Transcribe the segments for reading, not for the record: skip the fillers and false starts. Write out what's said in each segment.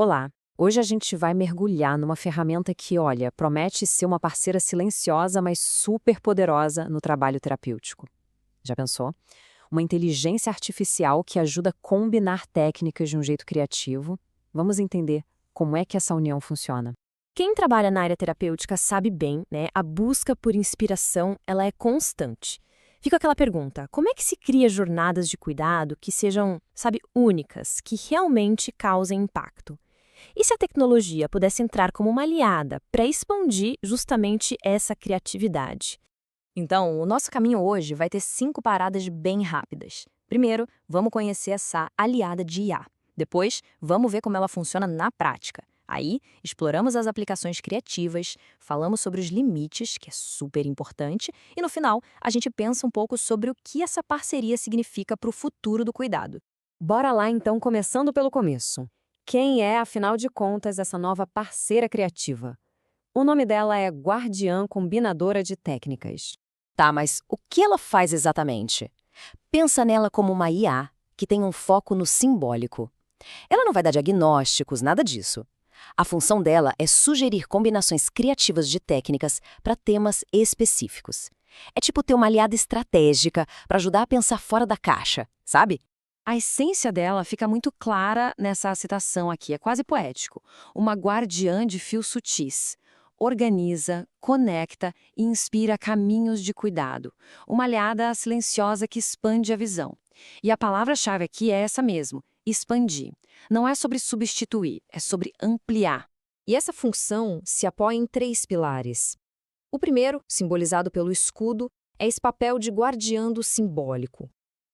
Olá! Hoje a gente vai mergulhar numa ferramenta que, olha, promete ser uma parceira silenciosa, mas super poderosa no trabalho terapêutico. Já pensou? Uma inteligência artificial que ajuda a combinar técnicas de um jeito criativo. Vamos entender como é que essa união funciona. Quem trabalha na área terapêutica sabe bem, né? A busca por inspiração, ela é constante. Fica aquela pergunta, como é que se cria jornadas de cuidado que sejam, únicas, que realmente causem impacto? E se a tecnologia pudesse entrar como uma aliada para expandir justamente essa criatividade? Então, o nosso caminho hoje vai ter 5 paradas bem rápidas. Primeiro, vamos conhecer essa aliada de IA. Depois, vamos ver como ela funciona na prática. Aí, exploramos as aplicações criativas, falamos sobre os limites, que é super importante, e no final, a gente pensa um pouco sobre o que essa parceria significa para o futuro do cuidado. Bora lá então, começando pelo começo. Quem é, afinal de contas, essa nova parceira criativa? O nome dela é Guardiã Combinadora de Técnicas. Tá, mas o que ela faz exatamente? Pensa nela como uma IA que tem um foco no simbólico. Ela não vai dar diagnósticos, nada disso. A função dela é sugerir combinações criativas de técnicas para temas específicos. É tipo ter uma aliada estratégica para ajudar a pensar fora da caixa, sabe? A essência dela fica muito clara nessa citação aqui, é quase poético. Uma guardiã de fios sutis. Organiza, conecta e inspira caminhos de cuidado. Uma aliada silenciosa que expande a visão. E a palavra-chave aqui é essa mesmo, expandir. Não é sobre substituir, é sobre ampliar. E essa função se apoia em 3 pilares. O primeiro, simbolizado pelo escudo, é esse papel de guardiã do simbólico.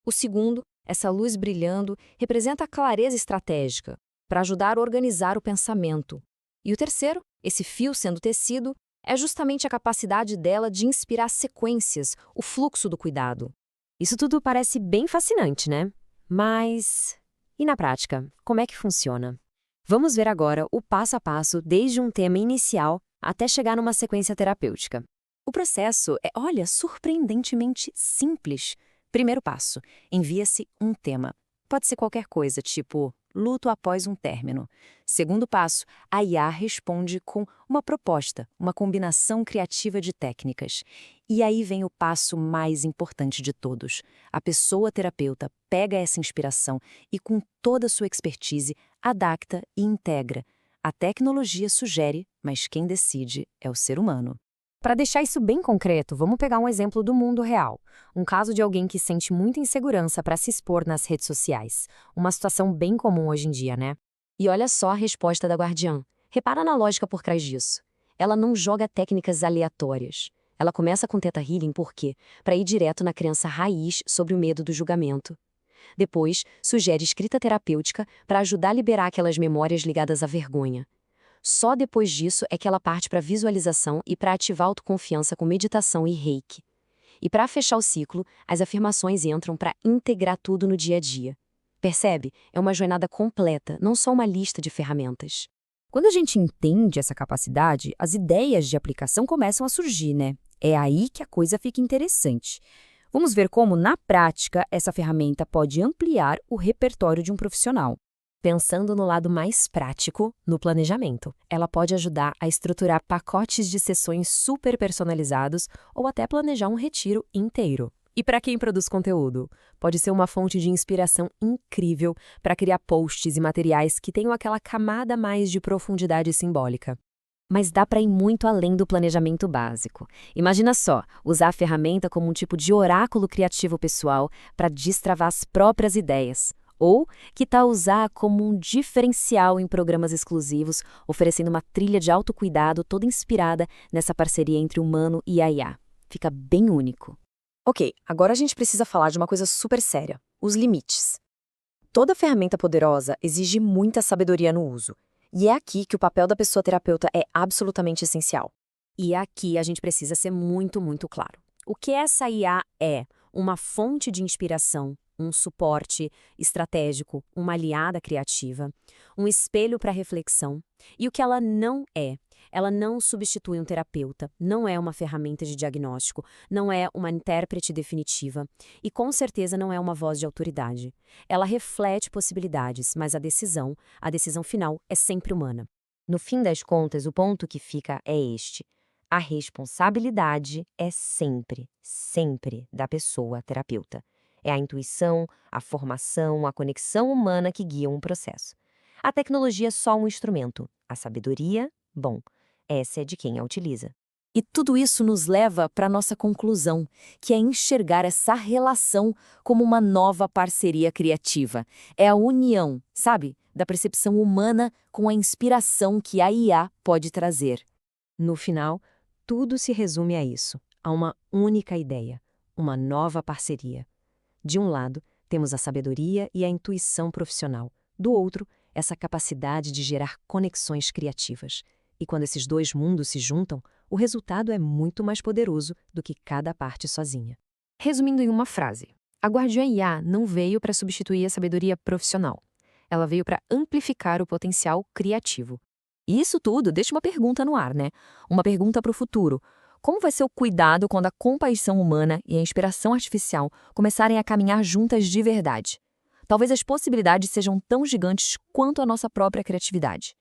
O segundo, essa luz brilhando, representa a clareza estratégica, para ajudar a organizar o pensamento. E o terceiro, esse fio sendo tecido, é justamente a capacidade dela de inspirar sequências, o fluxo do cuidado. Isso tudo parece bem fascinante, né? Mas e na prática, como é que funciona? Vamos ver agora o passo a passo desde um tema inicial até chegar numa sequência terapêutica. O processo é, olha, surpreendentemente simples. Primeiro passo, envia-se um tema. Pode ser qualquer coisa, tipo luto após um término. Segundo passo, a IA responde com uma proposta, uma combinação criativa de técnicas. E aí vem o passo mais importante de todos. A pessoa terapeuta pega essa inspiração e, com toda a sua expertise, adapta e integra. A tecnologia sugere, mas quem decide é o ser humano. Para deixar isso bem concreto, vamos pegar um exemplo do mundo real. Um caso de alguém que sente muita insegurança para se expor nas redes sociais. Uma situação bem comum hoje em dia, né? E olha só a resposta da guardiã. Repara na lógica por trás disso. Ela não joga técnicas aleatórias. Ela começa com Theta Healing por quê? Para ir direto na crença raiz sobre o medo do julgamento. Depois, sugere escrita terapêutica para ajudar a liberar aquelas memórias ligadas à vergonha. Só depois disso é que ela parte para visualização e para ativar a autoconfiança com meditação e reiki. E para fechar o ciclo, as afirmações entram para integrar tudo no dia a dia. Percebe? É uma jornada completa, não só uma lista de ferramentas. Quando a gente entende essa capacidade, as ideias de aplicação começam a surgir, né? É aí que a coisa fica interessante. Vamos ver como, na prática, essa ferramenta pode ampliar o repertório de um profissional. Pensando no lado mais prático, no planejamento. Ela pode ajudar a estruturar pacotes de sessões super personalizados ou até planejar um retiro inteiro. E para quem produz conteúdo, pode ser uma fonte de inspiração incrível para criar posts e materiais que tenham aquela camada mais de profundidade simbólica. Mas dá para ir muito além do planejamento básico. Imagina só, usar a ferramenta como um tipo de oráculo criativo pessoal para destravar as próprias ideias. Ou que tal usar como um diferencial em programas exclusivos, oferecendo uma trilha de autocuidado toda inspirada nessa parceria entre humano e a IA. Fica bem único. Ok, agora a gente precisa falar de uma coisa super séria: os limites. Toda ferramenta poderosa exige muita sabedoria no uso. E é aqui que o papel da pessoa terapeuta é absolutamente essencial. E aqui a gente precisa ser muito, muito claro. O que essa IA é? Uma fonte de inspiração, um suporte estratégico, uma aliada criativa, um espelho para reflexão. E o que ela não é? Ela não substitui um terapeuta, não é uma ferramenta de diagnóstico, não é uma intérprete definitiva e com certeza não é uma voz de autoridade. Ela reflete possibilidades, mas a decisão final é sempre humana. No fim das contas, o ponto que fica é este: a responsabilidade é sempre, sempre da pessoa terapeuta. É a intuição, a formação, a conexão humana que guiam o processo. A tecnologia é só um instrumento. A sabedoria, bom, essa é de quem a utiliza. E tudo isso nos leva para a nossa conclusão, que é enxergar essa relação como uma nova parceria criativa. É a união, sabe, da percepção humana com a inspiração que a IA pode trazer. No final, tudo se resume a isso, a uma única ideia, uma nova parceria. De um lado, temos a sabedoria e a intuição profissional. Do outro, essa capacidade de gerar conexões criativas. E quando esses dois mundos se juntam, o resultado é muito mais poderoso do que cada parte sozinha. Resumindo em uma frase, a Guardiã IA não veio para substituir a sabedoria profissional. Ela veio para amplificar o potencial criativo. E isso tudo deixa uma pergunta no ar, né? Uma pergunta para o futuro. Como vai ser o cuidado quando a compaixão humana e a inspiração artificial começarem a caminhar juntas de verdade? Talvez as possibilidades sejam tão gigantes quanto a nossa própria criatividade.